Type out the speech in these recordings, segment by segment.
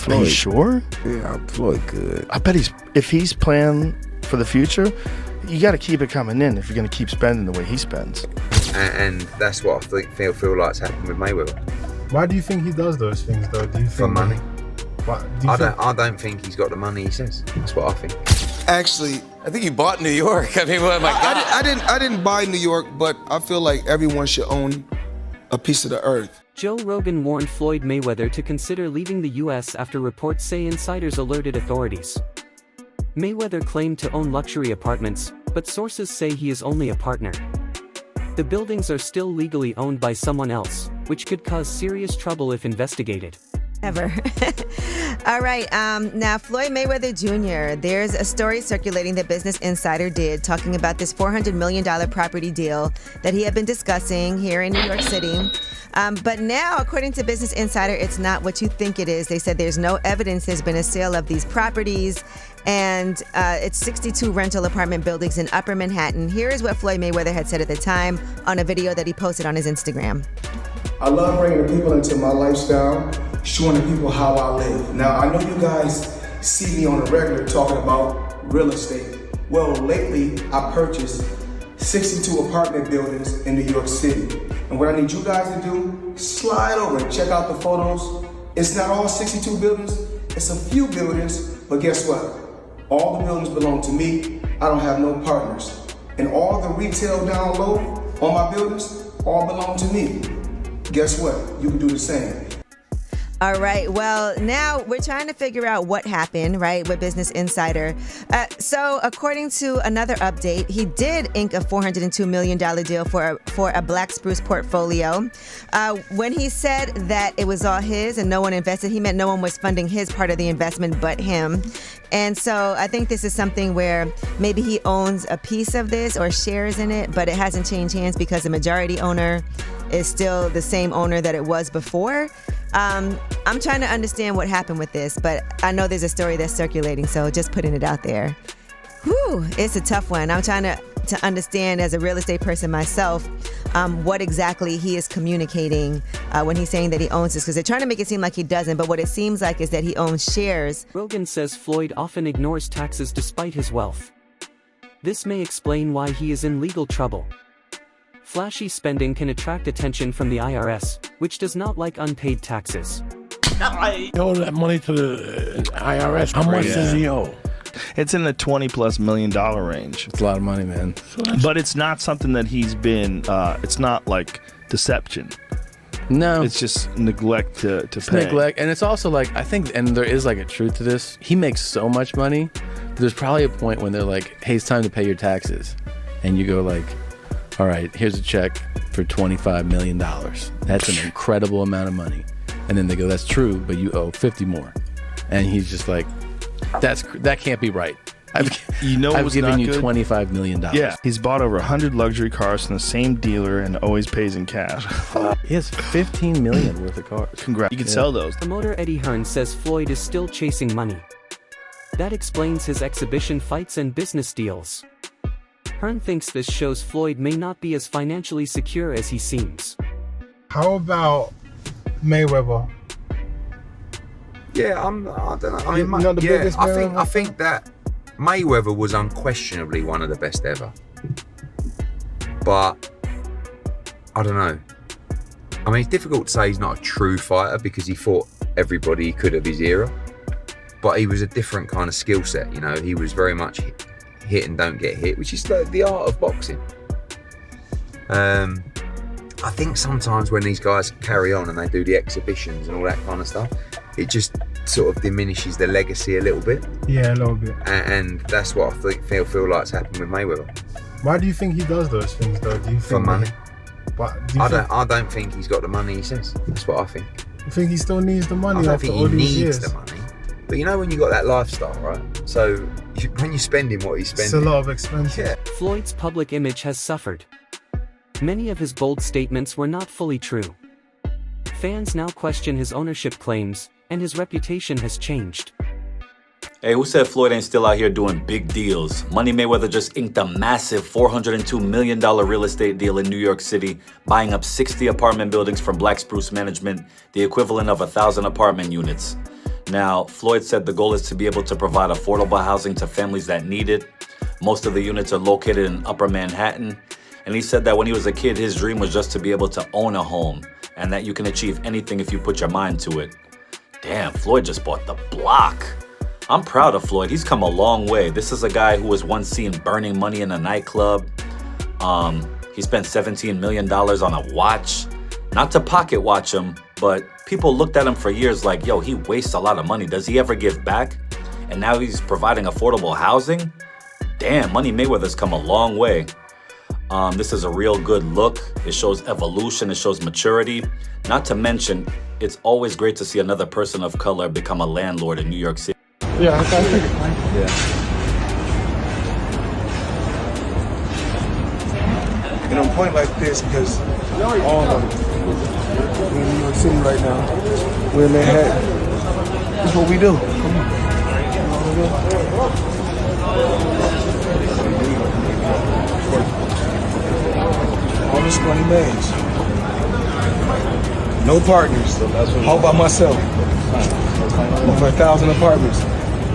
Floyd. Are you sure? Yeah, Floyd good. I bet if he's planning for the future, you got to keep it coming in if you're going to keep spending the way he spends. And that's what I feel like's happened with Mayweather. Why do you think he does those things, though? Do you think For money. I don't think he's got the money he says. That's what I think. Actually, I think he bought New York. I mean, oh my God. I didn't buy New York, but I feel like everyone should own a piece of the earth. Joe Rogan warned Floyd Mayweather to consider leaving the U.S. after reports say insiders alerted authorities. Mayweather claimed to own luxury apartments, but sources say he is only a partner. The buildings are still legally owned by someone else, which could cause serious trouble if investigated. Ever. All right. Now, Floyd Mayweather Jr., there's a story circulating that Business Insider did talking about this $400 million property deal that he had been discussing here in New York City. But now, according to Business Insider, it's not what you think it is. They said there's no evidence there's been a sale of these properties. And it's 62 rental apartment buildings in Upper Manhattan. Here is what Floyd Mayweather had said at the time on a video that he posted on his Instagram. I love bringing the people into my lifestyle, showing the people how I live. Now, I know you guys see me on a regular talking about real estate. Well, lately, I purchased 62 apartment buildings in New York City. And what I need you guys to do, slide over and check out the photos. It's not all 62 buildings, it's a few buildings, but guess what? All the buildings belong to me. I don't have no partners. And all the retail down low on my buildings all belong to me. Guess what? You can do the same. All right. Well, now we're trying to figure out what happened, right, with Business Insider. So according to another update, he did ink a $402 million deal for a Black Spruce portfolio. When he said that it was all his and no one invested, he meant no one was funding his part of the investment but him. And so I think this is something where maybe he owns a piece of this or shares in it, but it hasn't changed hands because the majority owner is still the same owner that it was before. I'm trying to understand what happened with this, but I know there's a story that's circulating, so just putting it out there. Whew, it's a tough one. I'm trying to understand as a real estate person myself what exactly he is communicating when he's saying that he owns this, because they're trying to make it seem like he doesn't, but what it seems like is that he owns shares. Rogan says Floyd often ignores taxes despite his wealth. This may explain why he is in legal trouble. Flashy spending can attract attention from the IRS, which does not like unpaid taxes. I owe that money to the IRS. How much does he owe? It's in the $20+ million range. It's a lot of money, man. But it's not something that he's been, it's not like deception. No. It's just neglect to pay. Neglect. And it's also like, I think, and there is like a truth to this. He makes so much money. There's probably a point when they're like, hey, it's time to pay your taxes. And you go like, all right, here's a check for $25 million. That's an incredible amount of money. And then they go, that's true, but you owe 50 more. And he's just like, that can't be right. I've given you $25 million. Yeah, he's bought over 100 luxury cars from the same dealer and always pays in cash. He has $15 million worth of cars. Congrats. You can sell those. Promoter Eddie Hearn says Floyd is still chasing money. That explains his exhibition fights and business deals. Hearn thinks this shows Floyd may not be as financially secure as he seems. How about Mayweather? Yeah, I don't know. I mean, not the biggest I think that Mayweather was unquestionably one of the best ever. But I don't know. I mean, it's difficult to say he's not a true fighter because he fought everybody he could of his era. But he was a different kind of skill set, you know. He was very much hit and don't get hit, which is the art of boxing. I think sometimes when these guys carry on and they do the exhibitions and all that kind of stuff, it just sort of diminishes the legacy a little bit. Yeah, a little bit. And that's what I feel like's happened with Mayweather. Why do you think he does those things, though? Do you think for money? I don't think he's got the money he says. That's what I think. You think he still needs the money after all these years? I don't think he needs the money. But you know when you got that lifestyle, right? So when you're spending what he's spending, it's a lot of expenses. Yeah. Floyd's public image has suffered. Many of his bold statements were not fully true. Fans now question his ownership claims, and his reputation has changed. Hey, who said Floyd ain't still out here doing big deals? Money Mayweather just inked a massive $402 million real estate deal in New York City, buying up 60 apartment buildings from Black Spruce Management, the equivalent of 1,000 apartment units. Now, Floyd said the goal is to be able to provide affordable housing to families that need it. Most of the units are located in Upper Manhattan. And he said that when he was a kid, his dream was just to be able to own a home and that you can achieve anything if you put your mind to it. Damn, Floyd just bought the block. I'm proud of Floyd. He's come a long way. This is a guy who was once seen burning money in a nightclub. He spent $17 million on a watch. Not to pocket watch him, but people looked at him for years like, yo, he wastes a lot of money. Does he ever give back? And now he's providing affordable housing? Damn, Money Mayweather's come a long way. This is a real good look. It shows evolution, it shows maturity. Not to mention, it's always great to see another person of color become a landlord in New York City. Yeah, I figured. Yeah. And I'm pointing like this because all of them, we're in New York City right now. We're in Manhattan. That's what we do. Come on. All this money made. No partners. All by myself. Over 1,000 apartments.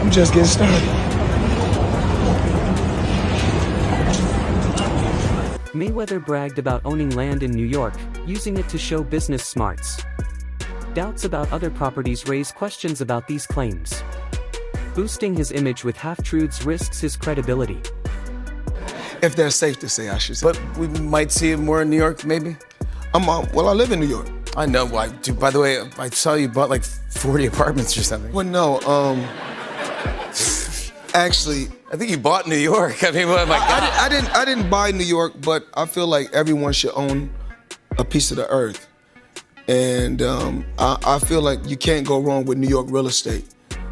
I'm just getting started. Mayweather bragged about owning land in New York, using it to show business smarts. Doubts about other properties raise questions about these claims. Boosting his image with half-truths risks his credibility. If that's safe to say, I should say. But we might see it more in New York, maybe? Well, I live in New York. I know. Dude, by the way, I saw you bought like 40 apartments or something. Well, no, actually, I think you bought New York. I mean, what am I? I didn't buy New York, but I feel like everyone should own a piece of the earth. And I feel like you can't go wrong with New York real estate.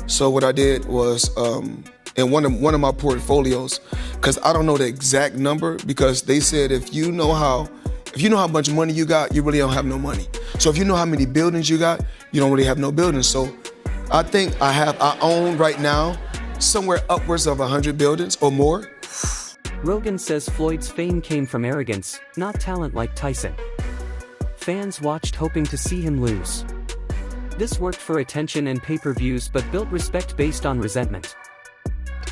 So what I did was, in one of my portfolios, because I don't know the exact number, because they said if you know how much money you got, you really don't have no money. So if you know how many buildings you got, you don't really have no buildings. So I think I own right now somewhere upwards of 100 buildings or more. Rogan says Floyd's fame came from arrogance, not talent like Tyson. Fans watched hoping to see him lose. This worked for attention and pay-per-views but built respect based on resentment.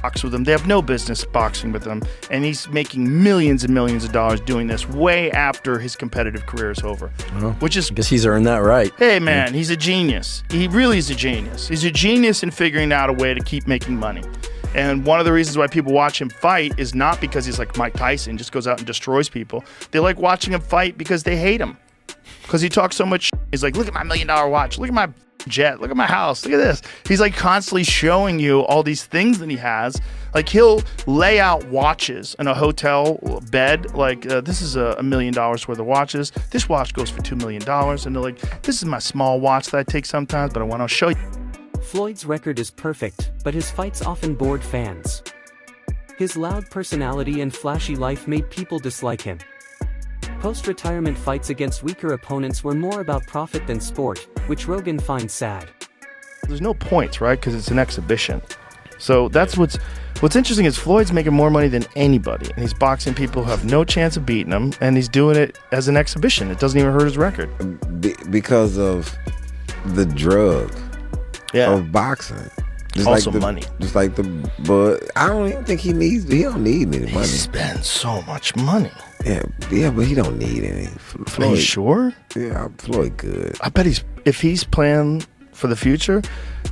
Box with him. They have no business boxing with him, and he's making millions and millions of dollars doing this way after his competitive career is over. Which is, I guess he's earned that right. Hey man, he's a genius. He really is a genius. He's a genius in figuring out a way to keep making money. And one of the reasons why people watch him fight is not because he's like Mike Tyson, just goes out and destroys people. They like watching him fight because they hate him. Because he talks so much. He's like, look at my $1 million watch. Look at my jet. Look at my house. Look at this. He's like constantly showing you all these things that he has. Like he'll lay out watches in a hotel bed. Like this is $1 million worth of watches. This watch goes for $2 million. And they're like, this is my small watch that I take sometimes, but I want to show you. Floyd's record is perfect, but his fights often bored fans. His loud personality and flashy life made people dislike him. Post-retirement fights against weaker opponents were more about profit than sport, which Rogan finds sad. There's no points, right? Because it's an exhibition. So that's what's interesting is Floyd's making more money than anybody, and he's boxing people who have no chance of beating him, and he's doing it as an exhibition. It doesn't even hurt his record. Because of the drug of boxing. Just also like money. Just like but I don't even think he don't need any money. He spends so much money. Yeah, but he don't need any. Floyd, are you sure? Yeah, Floyd good. I bet if he's planning for the future,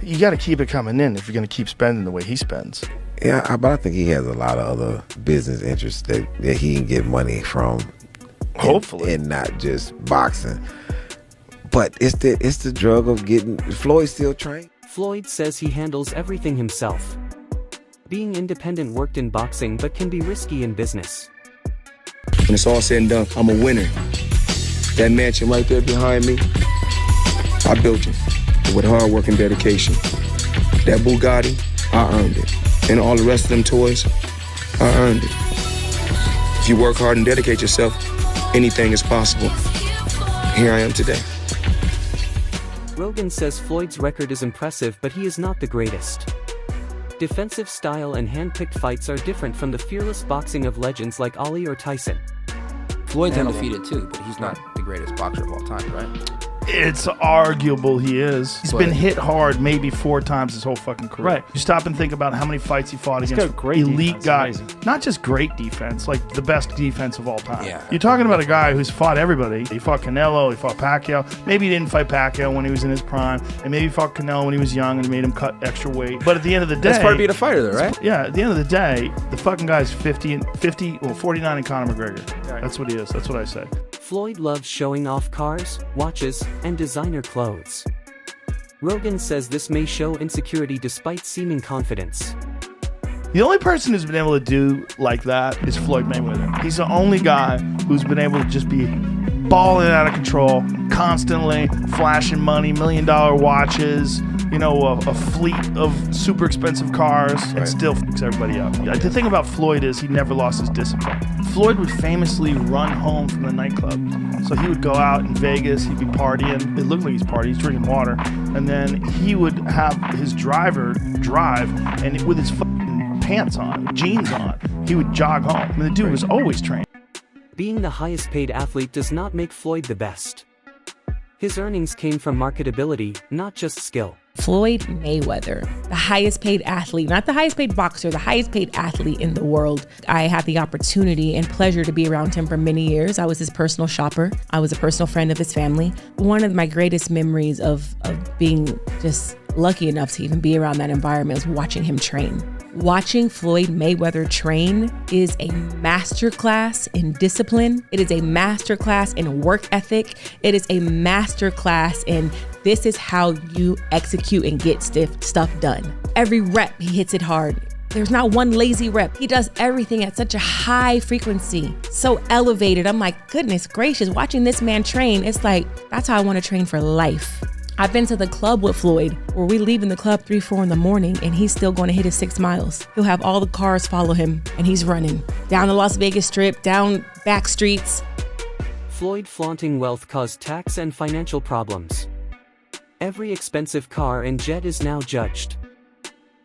you got to keep it coming in if you're going to keep spending the way he spends. Yeah, but I think he has a lot of other business interests that he can get money from. Hopefully. And not just boxing. But it's the drug of getting Floyd still trained. Floyd says he handles everything himself. Being independent worked in boxing but can be risky in business. When it's all said and done, I'm a winner. That mansion right there behind me, I built it with hard work and dedication. That Bugatti, I earned it. And all the rest of them toys, I earned it. If you work hard and dedicate yourself, anything is possible. Here I am today. Rogan says Floyd's record is impressive, but he is not the greatest. Defensive style and hand-picked fights are different from the fearless boxing of legends like Ali or Tyson. Floyd's undefeated too, but he's not the greatest boxer of all time, right? It's arguable he is. He's been hit hard maybe 4 times his whole fucking career. Right. You stop and think about how many fights he fought He's against got great elite defense. guys. Amazing. Not just great defense, like the best defense of all time. Yeah. You're talking about a guy who's fought everybody. He fought Canelo, he fought Pacquiao. Maybe he didn't fight Pacquiao when he was in his prime, and maybe he fought Canelo when he was young and made him cut extra weight. But at the end of the day, That's part of being a fighter, though, right? Yeah, at the end of the day, the fucking guy's 49 in Conor McGregor. Right. That's what he is. That's what I say. Floyd loves showing off cars, watches, and designer clothes. Rogan says this may show insecurity despite seeming confidence. The only person who's been able to do like that is Floyd Mayweather. He's the only guy who's been able to just be balling out of control, constantly flashing money, $1 million watches, you know, a fleet of super expensive cars, and still fucks everybody up. The thing about Floyd is he never lost his discipline. Floyd would famously run home from the nightclub. So he would go out in Vegas, he'd be partying. It looked like he's partying, he's drinking water. And then he would have his driver drive, and with his fucking pants on, jeans on, he would jog home. I mean, the dude was always trained. Being the highest paid athlete does not make Floyd the best. His earnings came from marketability, not just skill. Floyd Mayweather, the highest paid athlete, not the highest paid boxer, the highest paid athlete in the world. I had the opportunity and pleasure to be around him for many years. I was his personal shopper. I was a personal friend of his family. One of my greatest memories of being just lucky enough to even be around that environment was watching him train. Watching Floyd Mayweather train is a masterclass in discipline. It is a masterclass in work ethic. It is a masterclass in this is how you execute and get stuff done. Every rep, he hits it hard. There's not one lazy rep. He does everything at such a high frequency, so elevated. I'm like, goodness gracious, watching this man train, it's like, that's how I want to train for life. I've been to the club with Floyd where we leave in the club 3-4 in the morning and he's still going to hit his 6 miles. He'll have all the cars follow him and he's running down the Las Vegas Strip, down back streets. Floyd flaunting wealth caused tax and financial problems. Every expensive car and jet is now judged.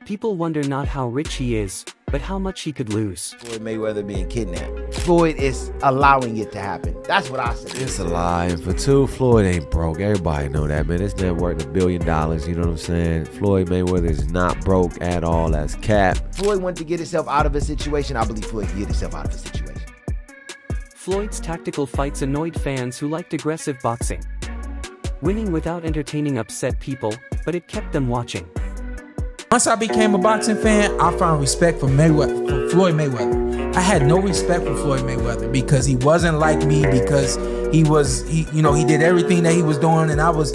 People wonder not how rich he is, but how much he could lose. Floyd Mayweather being kidnapped. Floyd is allowing it to happen. That's what I say. It's a lie. And for two, Floyd ain't broke. Everybody know that, man. This man worth $1 billion. You know what I'm saying? Floyd Mayweather is not broke at all. That's cap. Floyd went to get himself out of a situation. I believe Floyd can get himself out of a situation. Floyd's tactical fights annoyed fans who liked aggressive boxing. Winning without entertaining upset people, but it kept them watching. Once I became a boxing fan, I found respect for Floyd Mayweather. I had no respect for Floyd Mayweather because he wasn't like me, because he did everything that he was doing, and I was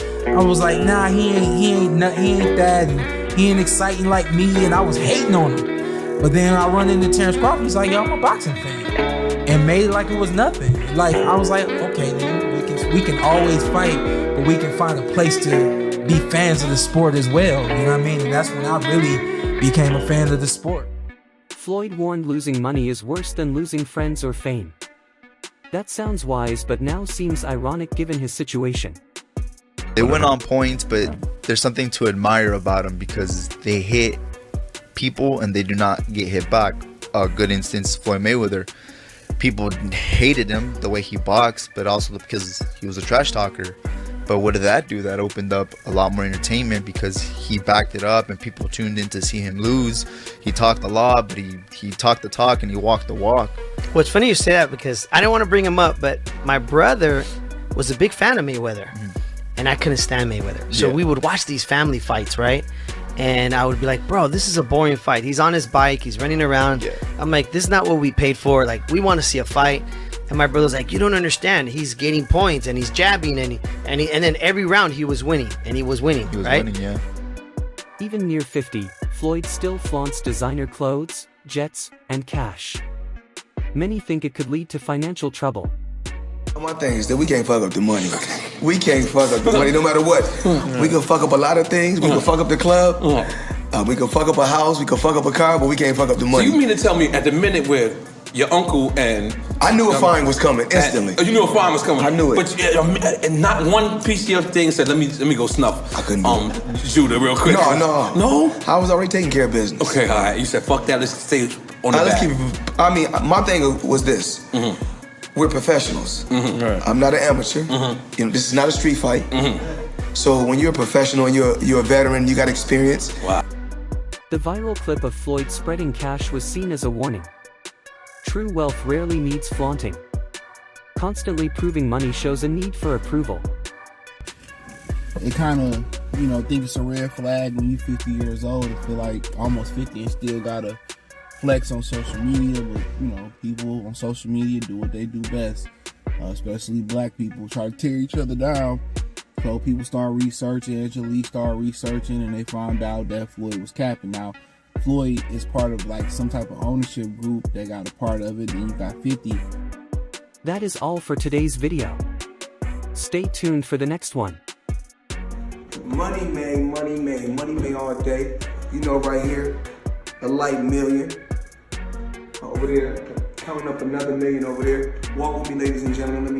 like, nah, he ain't that, and he ain't exciting like me, and I was hating on him. But then I run into Terrence Crawford, he's like, yo, I'm a boxing fan, and made it like it was nothing. Like, I was like, okay, then we can always fight, but we can find a place to be fans of the sport as well, you know what I mean? And that's when I really became a fan of the sport. Floyd warned losing money is worse than losing friends or fame. That sounds wise, but now seems ironic given his situation. They went on points, but there's something to admire about them because they hit people and they do not get hit back. A good instance, Floyd Mayweather. People hated him the way he boxed, but also because he was a trash talker. But what did that do? That opened up a lot more entertainment because he backed it up and people tuned in to see him lose. He talked a lot, but he talked the talk and he walked the walk. Well, it's funny you say that because I didn't want to bring him up, but my brother was a big fan of Mayweather, and I couldn't stand Mayweather. So we would watch these family fights, right? And I would be like, bro, this is a boring fight. He's on his bike, he's running around. I'm like, this is not what we paid for. Like, we want to see a fight. And my brother's like, you don't understand. He's getting points and he's jabbing and then every round he was winning and he was winning. He was right? winning, yeah. Even near 50, Floyd still flaunts designer clothes, jets, and cash. Many think it could lead to financial trouble. My thing is that we can't fuck up the money. We can't fuck up the money no matter what. We can fuck up a lot of things. We can fuck up the club. We can fuck up a house. We can fuck up a car, but we can't fuck up the money. So you mean to tell me at the minute where your uncle and... I knew a fine was coming instantly. You knew a fine was coming? I knew it. But and not one piece of your thing said, let me go snuff. I couldn't Judah real quick. No. No? I was already taking care of business. Okay, all right. You said, fuck that, let's stay on the back. Let's keep it. I mean, my thing was this. we're professionals. Right. I'm not an amateur. You know, this is not a street fight. So when you're a professional and you're a veteran, you got experience. Wow. The viral clip of Floyd spreading cash was seen as a warning. True wealth rarely needs flaunting. Constantly proving money shows a need for approval. It kind of, you know, think it's a red flag when you're 50 years old and feel like almost 50 and still gotta flex on social media. But, you know, people on social media do what they do best, especially black people, try to tear each other down. So people start researching, Angelique started researching, and they found out that Floyd was capping. Now, Floyd is part of like some type of ownership group that got a part of it, then you got 50. That is all for today's video. Stay tuned for the next one. Money made all day. You know, right here, a light million. Over there, counting up another million over there. Walk with me, ladies and gentlemen.